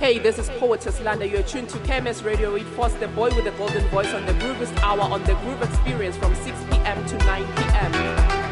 Hey, this is Poetess Landa. You're tuned to KMS Radio. It forced the boy with the golden voice on the Groovest Hour on the Groove Experience from 6 p.m. to 9 p.m.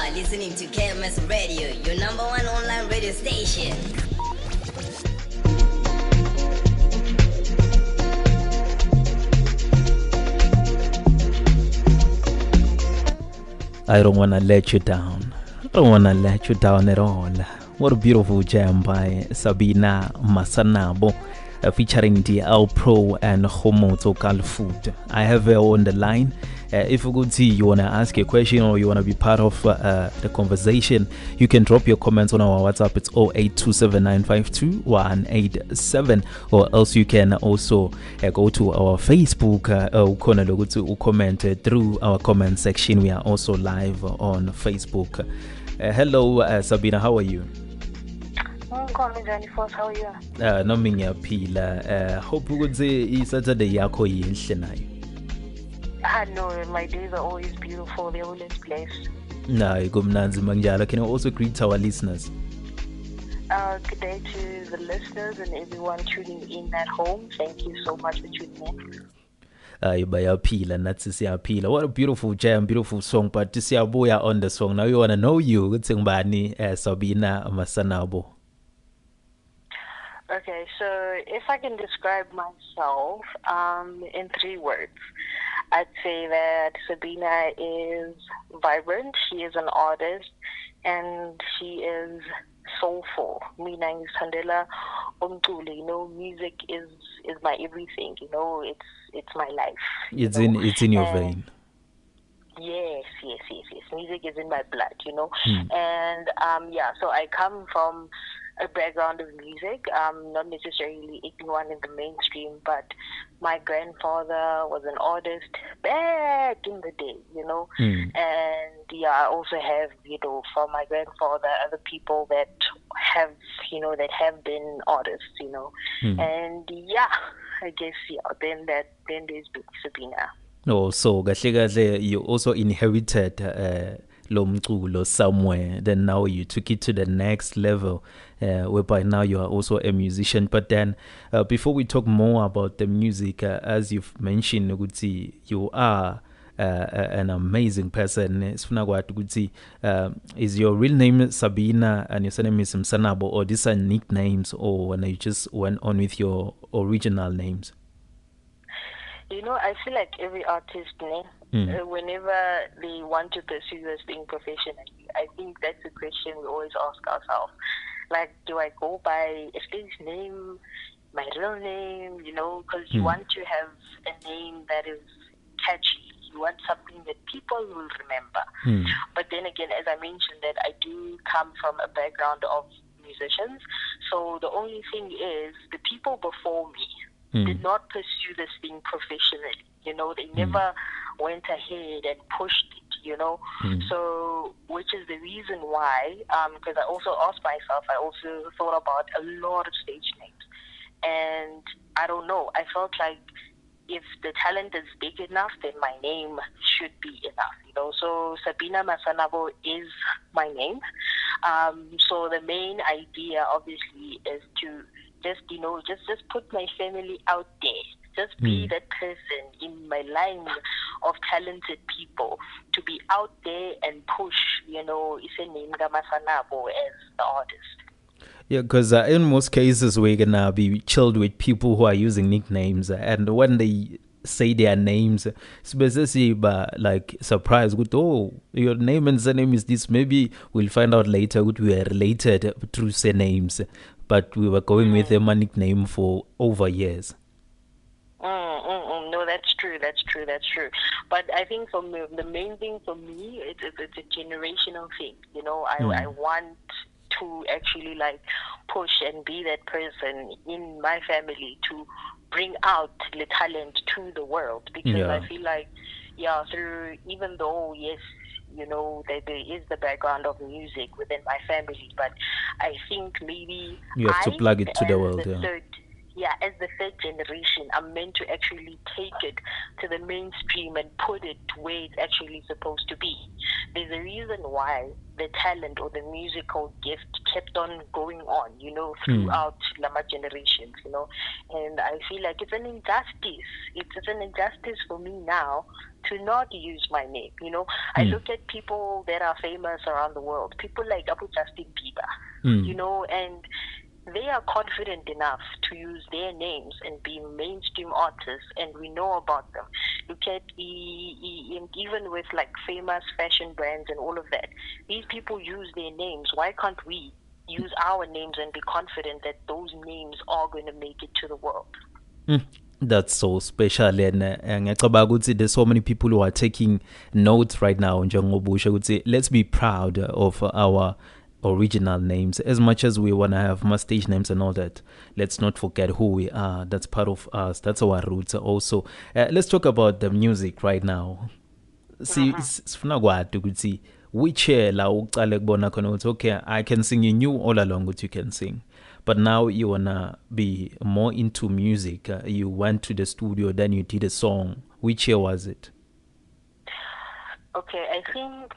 are listening to KMS Radio, your number one online radio station. I don't want to let you down. I don't want to let you down at all. What a beautiful jam by Sabina Masanabo, featuring DL Pro and Homoto Food. I have her on the line. If you could see you want to ask a question or you want to be part of the conversation, you can drop your comments on our WhatsApp. It's 0827952187, or else you can also go to our Facebook comment through our comment section. We are also live on Facebook. Hello, Sabina, how are you? How are you? Nami ngiyaphila. Hope ukuthi iSaturday yakho yinhle nayo. No, my days are always beautiful. They're always blessed. Nayi kumnanzi mangjalo. Can you also greet our listeners? Good day to the listeners and everyone tuning in at home. Thank you so much for tuning in. Bayaphila nathi siyaphila. What a beautiful jam, beautiful song. But siyabuya on the song. Now we want to know you. Ukuthi ngubani Sabina Masanabo. Okay, so if I can describe myself in 3 words, I'd say that Sabina is vibrant, she is an artist, and she is soulful. Mina ngisandela umculo, music is my everything, it's my life. It's in your vein. Yes. Music is in my blood, And so I come from a background of music, not necessarily one in the mainstream, but my grandfather was an artist back in the day, And I also have, from my grandfather, other people that have, that have been artists, And I guess then there's Big Sabina. Oh, so kahle you also inherited lo mculo somewhere. Then now you took it to the next level, whereby now you are also a musician. But then, before we talk more about the music, as you've mentioned, ukuthi you are an amazing person. Sifuna kwathi ukuthi is your real name Sabina and your surname is Masanabo, or these are nicknames, or when you just went on with your original names? I feel like every artist, whenever they want to pursue this thing professionally, I think that's a question we always ask ourselves. Like, do I go by a stage name, my real name, because you want to have a name that is catchy. You want something that people will remember. But then again, as I mentioned, that I do come from a background of musicians. So the only thing is the people before me did not pursue this thing professionally. They never went ahead and pushed it, So, which is the reason why, because I also asked myself, I also thought about a lot of stage names. And I don't know, I felt like if the talent is big enough, then my name should be enough, So Sabina Masanabo is my name. So the main idea, obviously, is to just put my family out there. Just be that person in my line of talented people to be out there and push, Isenimga Masanabo as the artist. Yeah, because in most cases we're gonna be chilled with people who are using nicknames, and when they say their names, especially like surprised with, oh, your name and surname is this. Maybe we'll find out later that we are related through surnames, but we were going with a nickname for over years. No, that's true. But I think for me, the main thing for me, it's a generational thing. I want to actually like push and be that person in my family to bring out the talent to the world, because I feel like through, even though yes, that there is the background of music within my family, but I think maybe you have to plug it to the world. as the third generation, I'm meant to actually take it to the mainstream and put it where it's actually supposed to be. There's a reason why the talent or the musical gift kept on going on, throughout Lama generations, and I feel like it's an injustice. It's an injustice for me now to not use my name. I look at people that are famous around the world, people like Abu Justin Bieber, and they are confident enough to use their names and be mainstream artists, and we know about them. Look at even with like famous fashion brands and all of that. These people use their names. Why can't we use our names and be confident that those names are going to make it to the world? That's so special, and ngiyacabanga ukuthi there's so many people who are taking notes right now njengobusha ukuthi let's be proud of our original names. As much as we want to have more stage names and all that, let's not forget who we are. That's part of us. That's our roots also. Let's talk about the music right now. See, sifuna kwazi ukuthi which year la uqale kubona khona ukuthi okay, I can sing. You knew all along what you can sing, but now you wanna be more into music. You went to the studio, then you did a song. Which year was it? Okay, I think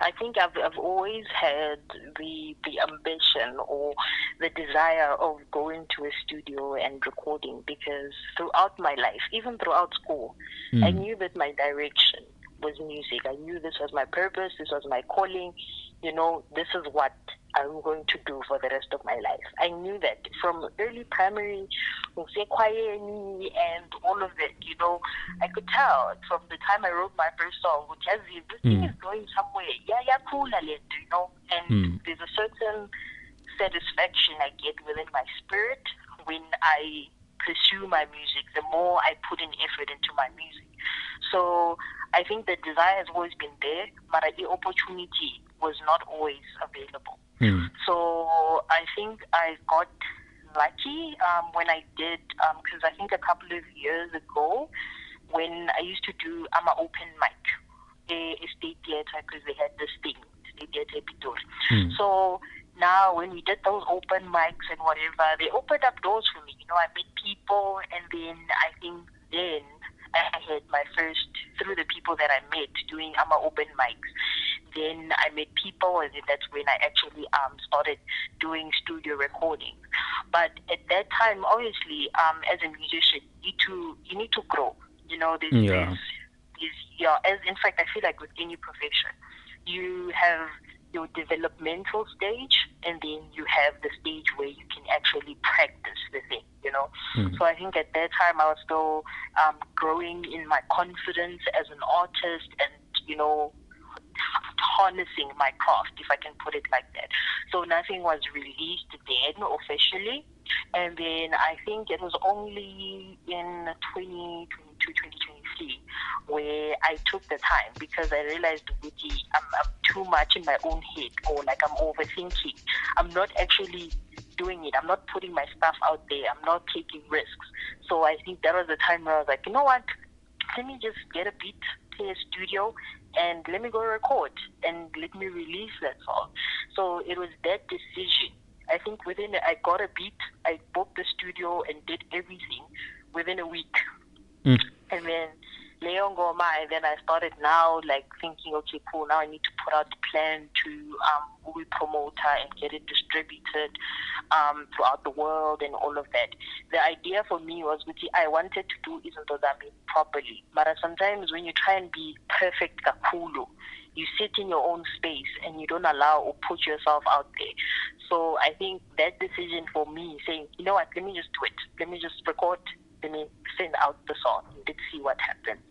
I think I've always had the ambition or the desire of going to a studio and recording, because throughout my life, even throughout school, I knew that my direction was music. I knew this was my purpose, this was my calling, this is what I'm going to do for the rest of my life. I knew that from early primary, and all of it, I could tell from the time I wrote my first song, this thing is going somewhere. Cool, and there's a certain satisfaction I get within my spirit when I pursue my music, the more I put in effort into my music. So I think the desire has always been there, but the opportunity was not always available. So I think I got lucky when I did, because I think a couple of years ago, when I used to do open mic, a state theater, because they had this thing, state theater Pitor. So now when we did those open mics and whatever, they opened up doors for me. I met people, and then I think then I had my first, through the people that I met doing open mics, then I met people, and then that's when I actually started doing studio recording. But at that time, obviously, as a musician, you need to grow. As in fact, I feel like with any profession, you have your developmental stage, and then you have the stage where you can actually practice the thing, So I think at that time I was still growing in my confidence as an artist, and, harnessing my craft, if I can put it like that. So nothing was released then officially. And then I think it was only in 2022, 2023 where I took the time, because I realized I'm too much in my own head, or like I'm overthinking. I'm not actually doing it. I'm not putting my stuff out there. I'm not taking risks. So I think that was the time where I was like, you know what? Let me just get a beat, play a studio, and let me go record, and let me release that song. So it was that decision. I think I got a beat, I booked the studio and did everything within a week. And then Leon Goma, and then I started now like thinking, okay, cool, now I need to put out the plan to we promoter and get it distributed throughout the world and all of that. The idea for me was I wanted to do Izintozami properly. But sometimes when you try and be perfect kakulu, you sit in your own space and you don't allow or put yourself out there. So I think that decision for me, saying, you know what, let me just do it. Let me just record. Let me send out the song. Let's see what happens.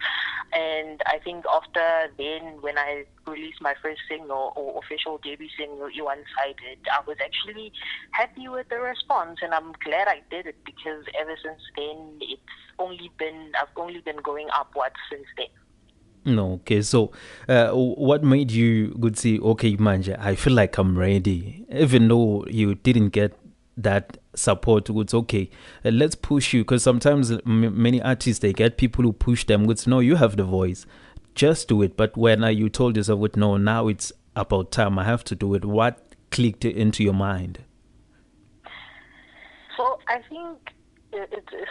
And I think after then, when I released my first single or official debut single, One-Sided, I was actually happy with the response, and I'm glad I did it, because ever since then, I've only been going upwards since then. No, okay. So, what made you good say, okay, Manja, I feel like I'm ready, even though you didn't get that support? It's okay. Let's push you, because sometimes many artists, they get people who push them. It's no, you have the voice, just do it. But when you told yourself, no, now it's about time, I have to do it. What clicked into your mind? I think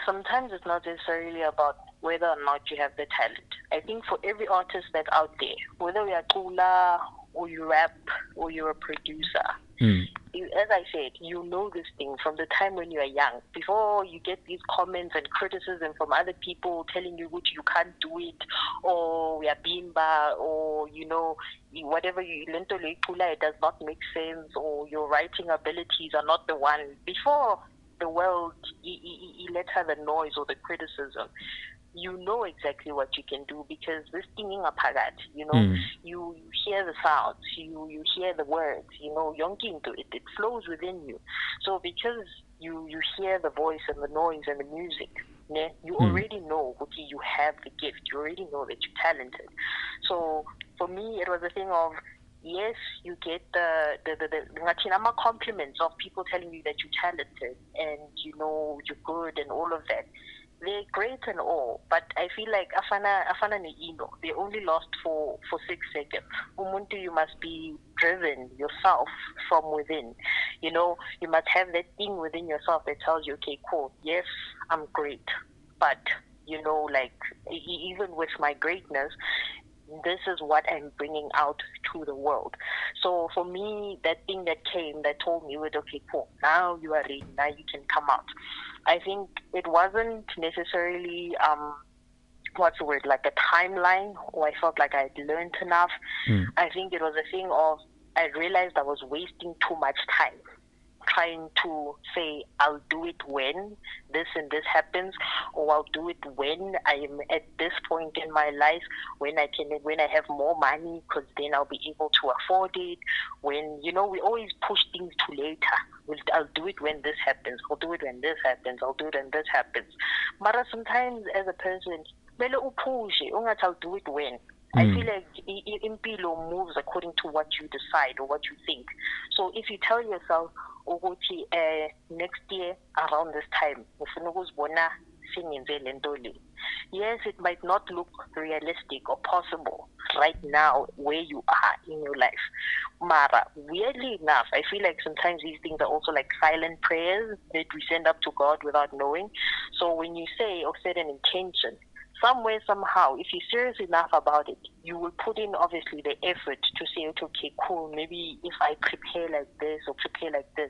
sometimes it's not necessarily about whether or not you have the talent. I think for every artist that's out there, whether you're a tula or you rap or you're a producer, as I said, you know this thing from the time when you are young. Before you get these comments and criticism from other people telling you which you can't do it, or we are bimba, or whatever you lento leikula, it does not make sense, or your writing abilities are not the one. Before the world let her the noise or the criticism, you know exactly what you can do, because this thing in a pagat, you hear the sounds, you hear the words, yonking to it, it flows within you. So because you hear the voice and the noise and the music, you already know okay, you have the gift, you already know that you're talented. So for me, it was a thing of, yes, you get the compliments of people telling you that you're talented and you're good and all of that. They're great and all, but I feel like afana ne-ino, they only last for 6 seconds. Umuntu, you must be driven yourself from within. You must have that thing within yourself that tells you, okay, cool, yes, I'm great, but even with my greatness, this is what I'm bringing out to the world. So for me, that thing that came that told me, okay, cool, now you are ready, now you can come out. I think it wasn't necessarily, what's the word, like a timeline, or I felt like I had learned enough. I think it was a thing of, I realized I was wasting too much time trying to say, I'll do it when this and this happens, or I'll do it when I am at this point in my life, when I have more money, because then I'll be able to afford it. When, we always push things to later. I'll do it when this happens, I'll do it when this happens, I'll do it when this happens. But sometimes as a person, I'll do it when. I feel like impilo moves according to what you decide or what you think. So if you tell yourself, next year around this time, yes, it might not look realistic or possible right now where you are in your life. Mara, weirdly enough, I feel like sometimes these things are also like silent prayers that we send up to God without knowing. So when you say or set an intention, somewhere, somehow, if you're serious enough about it, you will put in, obviously, the effort to say, okay, cool, maybe if I prepare like this or prepare like this.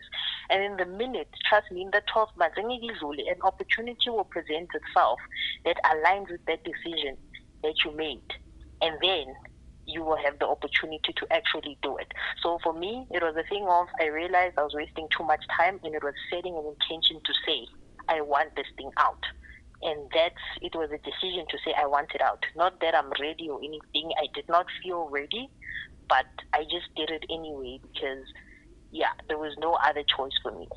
And in the minute, trust me, in the 12 months, an opportunity will present itself that aligns with that decision that you made. And then you will have the opportunity to actually do it. So for me, it was a thing of, I realized I was wasting too much time, and it was setting an intention to say, I want this thing out. And it was a decision to say I want it out. Not that I'm ready or anything. I did not feel ready, but I just did it anyway because, there was no other choice for me.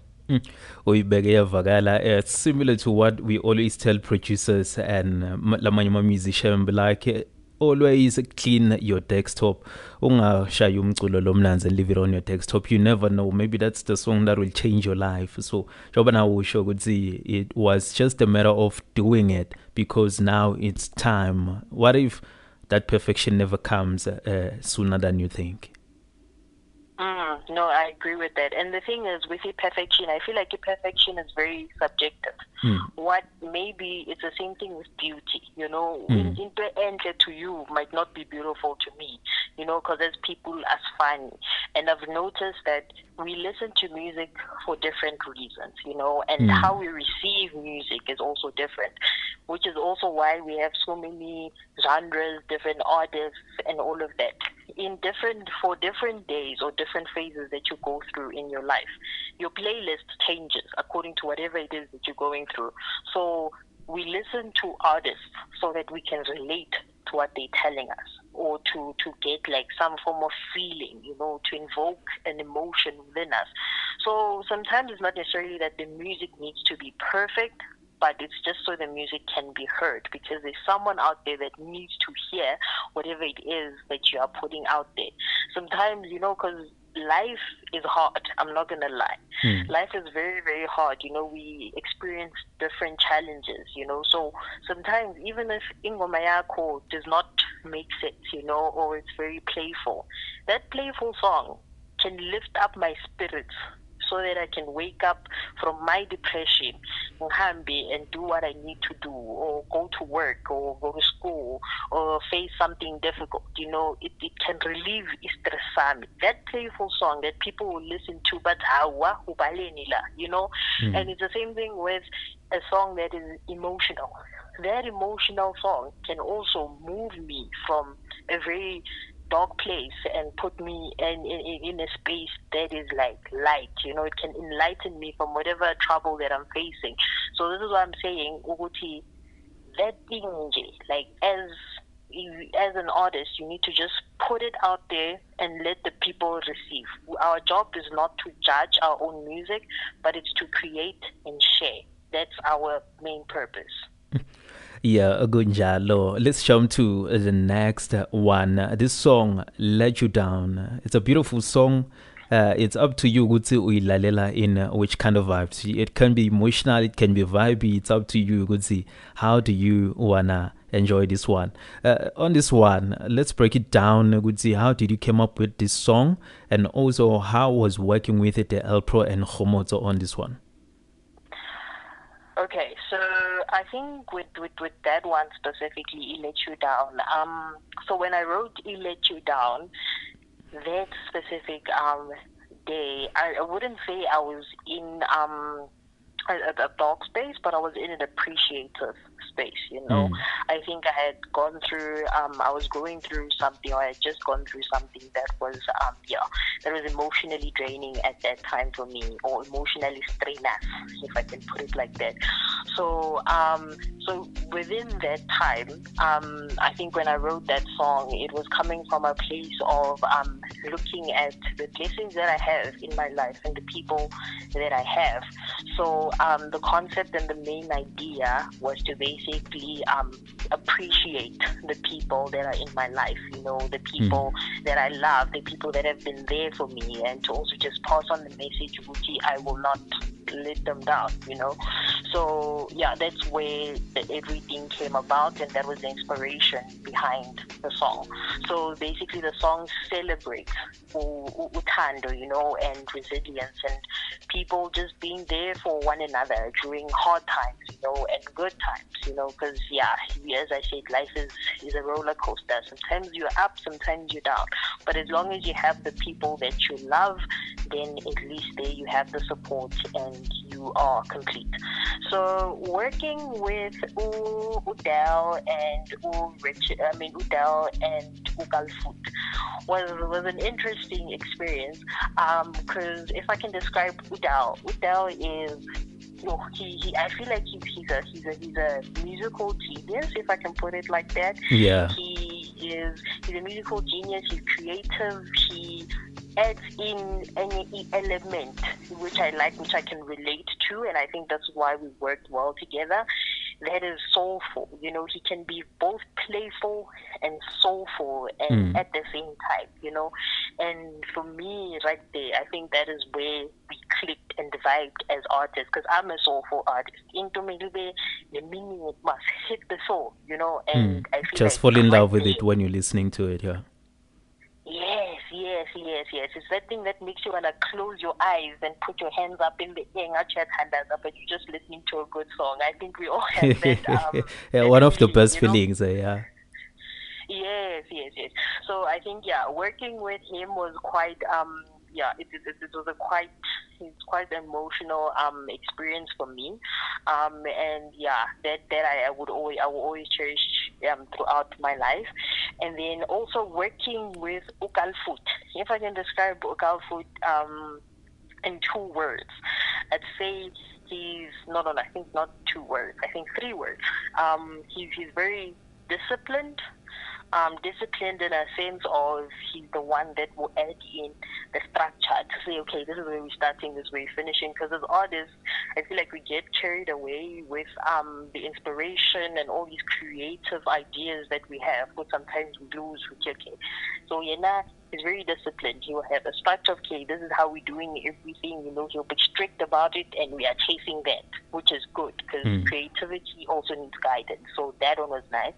It's similar to what we always tell producers and musicians, like, always clean your desktop. Ungashaya umculo lomnanzi and leave it on your desktop. You never know. Maybe that's the song that will change your life. So it was just a matter of doing it because now it's time. What if that perfection never comes sooner than you think? No, I agree with that. And the thing is, with your perfection, I feel like your perfection is very subjective. What maybe it's the same thing with beauty, into to you might not be beautiful to me, because as people as funny. And I've noticed that we listen to music for different reasons, and how we receive music is also different, which is also why we have so many genres, different artists, and all of that. For different days or different phases that you go through in your life, your playlist changes according to whatever it is that you're going through. So we listen to artists so that we can relate to what they're telling us, or to get like some form of feeling, to invoke an emotion within us. So sometimes it's not necessarily that the music needs to be perfect, but it's just so the music can be heard, because there's someone out there that needs to hear whatever it is that you are putting out there. Sometimes, because life is hard, I'm not going to lie. Life is very, very hard. We experience different challenges, so sometimes even if ingoma yakho does not make sense, or it's very playful, that playful song can lift up my spirits so that I can wake up from my depression, and do what I need to do, or go to work, or go to school, or face something difficult. It can relieve stress. That playful song that people will listen to, but and it's the same thing with a song that is emotional. That emotional song can also move me from a very dark place and put me in a space that is like light. It can enlighten me from whatever trouble that I'm facing. So this is what I'm saying, Uguti, that thing, like as an artist, you need to just put it out there and let the people receive. Our job is not to judge our own music, but it's to create and share. That's our main purpose. Yeah, Gunjalo. Let's jump to the next one. This song, Let You Down. It's a beautiful song. It's up to you, Gutsi Uilalela, in which kind of vibes. It can be emotional, it can be vibey. It's up to you, Gutsi. How do you wanna enjoy this one? On this one, let's break it down, Gutsi. How did you come up with this song? And also, how was working with it, El Pro and Khomoto on this one? Okay, so I think with that one specifically, Let You Down. So when I wrote Let You Down, that specific day, I wouldn't say I was in a dark space, but I was in an appreciative space. I think I had gone through, I was going through something, or I had just gone through something that was that was emotionally draining at that time for me, or emotionally strenuous, if I can put it like that. So so within that time, I think when I wrote that song, it was coming from a place of looking at the blessings that I have in my life and the people that I have. So the concept and the main idea was to basically appreciate the people that are in my life, the people that I love, the people that have been there for me, and to also just pass on the message, Uti, I will not let them down, So yeah, that's where everything came about, and that was the inspiration behind the song. So basically the song celebrates utando, and resilience, and people just being there for one another during hard times, and good times, because as I said, life is a roller coaster. Sometimes you're up, sometimes you're down, but as long as you have the people that you love, then at least there you have the support and you are complete. So working with Udell and Udell and Ugalfoot was an interesting experience, because if I can describe Udell is, I feel like he's a musical genius, if I can put it like that. Yeah. He's a musical genius. He's creative. He adds in any element which I like, which I can relate to, and I think that's why we worked well together. That is soulful. He can be both playful and soulful, and at the same time, And for me, right there, I think that is where we clicked and vibed as artists, because I'm a soulful artist. Into me, the meaning, it must hit the soul, and I feel just like fall in love with there, it when you're listening to it, yeah. Yes. It's that thing that makes you want to close your eyes and put your hands up in the air, not your hands up, but you're just listening to a good song. I think we all have that. Yeah, one of the best feelings, yeah. Yes. So I think, working with him was quite, it was it's quite an emotional experience for me, and that I will always cherish throughout my life. And then also working with Ugalfoot. If I can describe Ugalfoot in 2 words, I'd say he's I think not 2 words, I think 3 words. He's very disciplined. Disciplined in a sense of he's the one that will add in the structure to say, okay, this is where we're starting, this is where we're finishing. Because as artists, I feel like we get carried away with the inspiration and all these creative ideas that we have, but sometimes we lose. Okay. So he's very disciplined. He will have a structure of, okay, this is how we're doing everything. He'll be strict about it, and we are chasing that, which is good, because creativity also needs guidance. So that one was nice.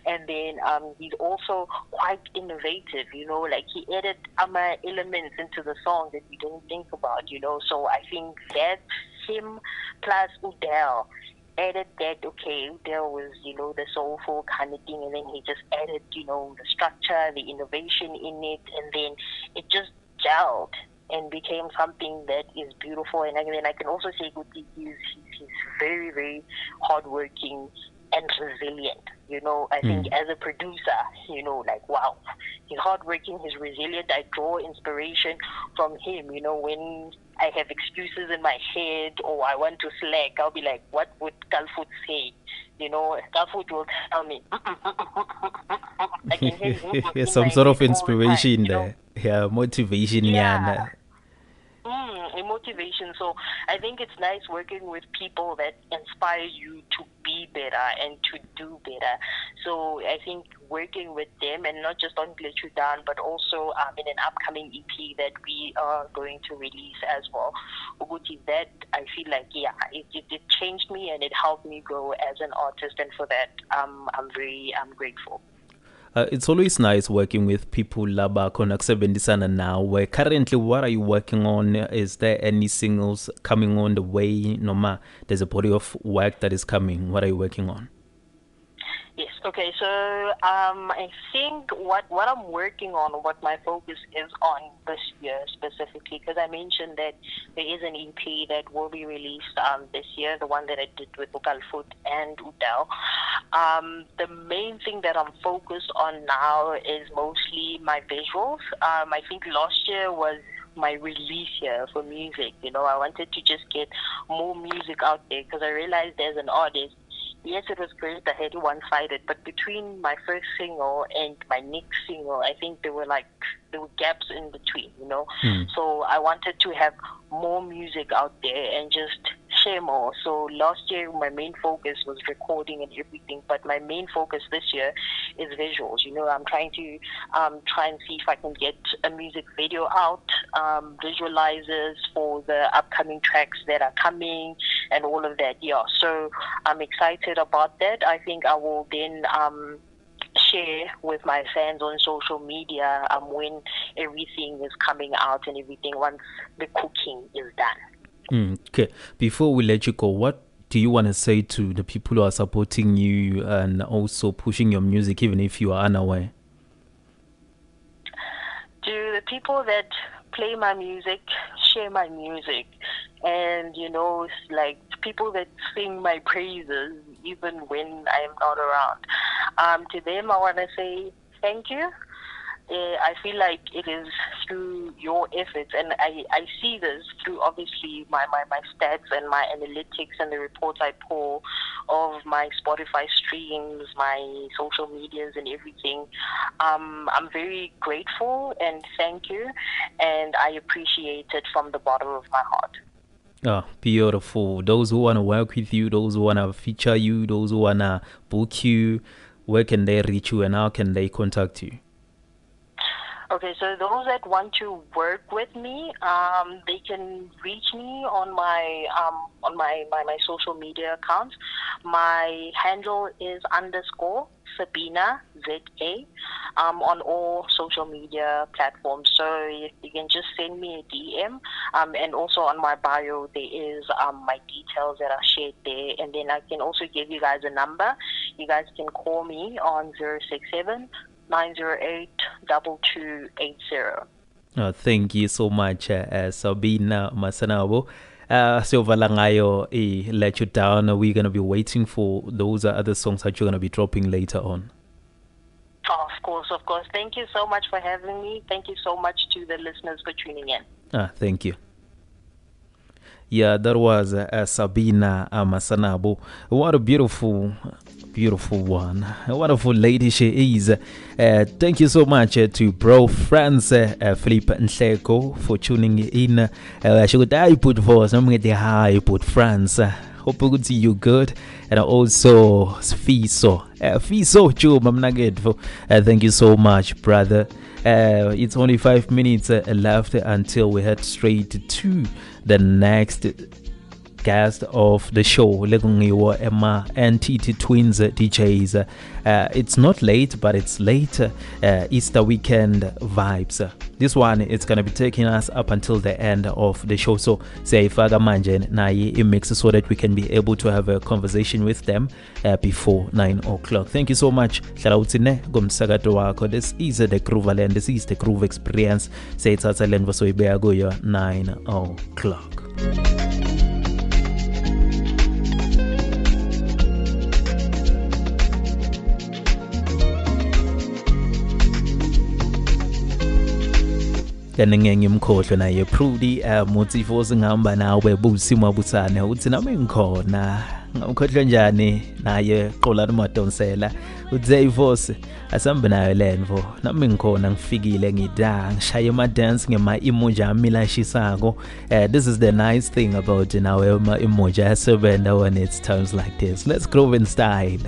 And then he's also quite innovative, like he added elements into the song that we don't think about, so I think that him plus Udell added that. Okay, there was, the soulful kind of thing, and then he just added, the structure, the innovation in it, and then it just gelled and became something that is beautiful. And then I can also say Guti, he's very, very hardworking and resilient. I think as a producer, like, wow, he's hardworking, he's resilient. I draw inspiration from him. When I have excuses in my head or I want to slack, I'll be like, what would Kalfoot say? Kalfoot will tell me. I can hear him some sort of all the inspiration time, there. Yeah, motivation. Yeah. Motivation. So I think it's nice working with people that inspire you to be better and to do better. So I think working with them, and not just on Let You Down, but also in an upcoming EP that we are going to release as well. Uguti, that I feel like, it changed me and it helped me grow as an artist, and for that I'm grateful. It's always nice working with people laba khona kusebenzisana nawe. Currently, what are you working on? Is there any singles coming on the way? Noma, there's a body of work that is coming. What are you working on? Yes. Okay. So I think what I'm working on, what my focus is on this year specifically, because I mentioned that there is an EP that will be released this year, the one that I did with Kalfoot and Udell. The main thing that I'm focused on now is mostly my visuals. I think last year was my release year for music. I wanted to just get more music out there because I realized as an artist, yes, it was great. I had one-sided, but between my first single and my next single, I think there were gaps in between, So I wanted to have more music out there and just share more. So last year, my main focus was recording and everything, but my main focus this year is visuals. I'm trying to try and see if I can get a music video out, visualizers for the upcoming tracks that are coming and all of that. Yeah, so I'm excited about that. I think I will then share with my fans on social media when everything is coming out and everything, once the cooking is done. Okay. Before we let you go, what do you want to say to the people who are supporting you and also pushing your music, even if you are unaware? To the people that play my music, share my music, and like people that sing my praises even when I am not around. To them, I want to say thank you. I feel like it is through your efforts, and I see this through obviously my stats and my analytics and the reports I pull of my Spotify streams, my social medias and everything. I'm very grateful and thank you, and I appreciate it from the bottom of my heart. Oh, beautiful. Those who want to work with you, those who want to feature you, those who want to book you, where can they reach you and how can they contact you? Okay, so those that want to work with me, they can reach me on my social media accounts. My handle is _Sabina ZA on all social media platforms. So you can just send me a DM. And also on my bio, there is my details that are shared there. And then I can also give you guys a number. You guys can call me on 067 908 2280. Thank you so much, Sabina Masanabo. Silvala ngayo Let You Down. We're going to be waiting for those other songs that you're going to be dropping later on. Oh, of course. Thank you so much for having me. Thank you so much to the listeners for tuning in. Thank you. Yeah, that was Sabina Masanabo. What a beautiful one. A wonderful lady she is. Thank you so much to bro Franz Philip Nhleko for tuning in. She would I put for some high put France. Hope you could see you good. And also Fiso Chuma. Thank you so much, brother. It's only 5 minutes left until we head straight to the next guest of the show lekungiwo ema NTT Twins DJs. It's not late, but it's late. Easter weekend vibes. This one, it's gonna be taking us up until the end of the show. So siyayifaka manje naye imix so that we can be able to have a conversation with them before 9 o'clock. Thank you so much. Hlala uthine ngomsakato wakho. This is the Grooveland. This is the Groove Experience. Sayithatha lenvo so ibeka kuyo 9 o'clock. Then ngimkhohlwe naye Prudy Motifo singihamba nawe busimo buthane uthi nami ngikhona ngimkhohlwe njani naye Xolani Madonsela uthi Vosi asambe nayo lenvo nami ngikhona ngifikile ngida ngishaye ama dance ngema emoji ami lashisako. This is the nice thing about nawe ama emoji asebenza when it's times like this. Let's groove in style.